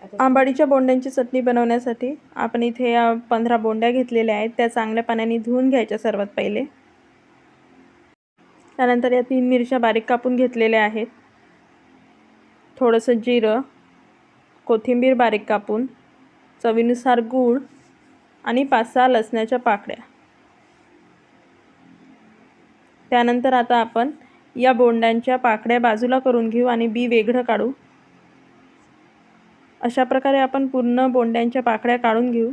आंबाडीच्या बोंड्यांची चटणी बनवण्यासाठी आपण इथे 15 बोंड्या घेतलेल्या आहेत। त्या चांगल्या पाण्याने धुवून घ्यायच्या सर्वात पहिले। त्यानंतर या 3 मिरच्या बारीक कापून घेतलेल्या आहेत। थोडंसं जिरं, कोथिंबीर बारीक कापून, चवीनुसार गूळ आणि 5-6 लसणाच्या पाकळ्या। त्यानंतर आता आपण या बोंड्यांच्या पाकळ्या बाजूला करून घेऊ आणि बी वेगळं काढू। अशा प्रकारे आपण पूर्ण बोंड्यांच्या पाकळ्या काढून घेऊ।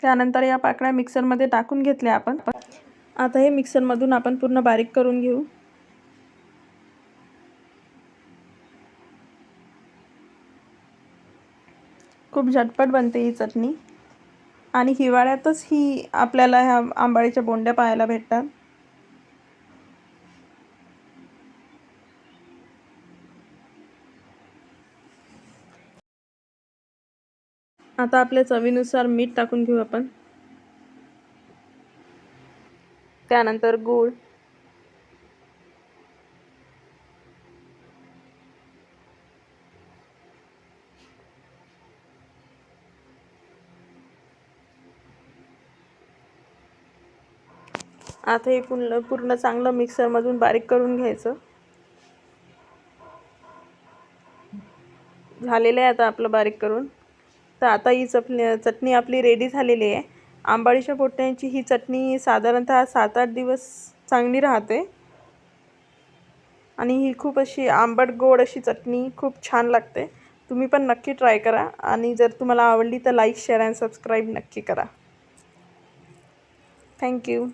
त्यानंतर या पाकळ्या मिक्सरमध्ये टाकून घेतल्या आपण। आता हे मिक्सरमधून आपण पूर्ण बारीक करून घेऊ। खूप झटपट बनते ही चटणी आणि हिवाळ्यातच ही आपल्याला ह्या आंबाडीच्या बोंड्या पाहायला भेटतात। आता आपल्या चवीनुसार मीठ टाकून घेऊ आपण। त्यानंतर गूळ, आता हे पूर्ण चांगलं मिक्सरमधून बारीक करून घ्यायचं। झालेलं आहे आता आपलं बारीक करून। तर आता ही चटणी आपली रेडी झालेली आहे। आंबाडीच्या बोंड्यांची ही चटणी साधारणतः 7-8 दिवस चांगली राहते आणि ही खूप अशी आंबट गोड अशी चटणी खूप छान लागते। तुम्ही पण नक्की ट्राय करा आणि जर तुम्हाला आवडली तर लाईक, शेअर आणि सबस्क्राईब नक्की करा। थँक्यू।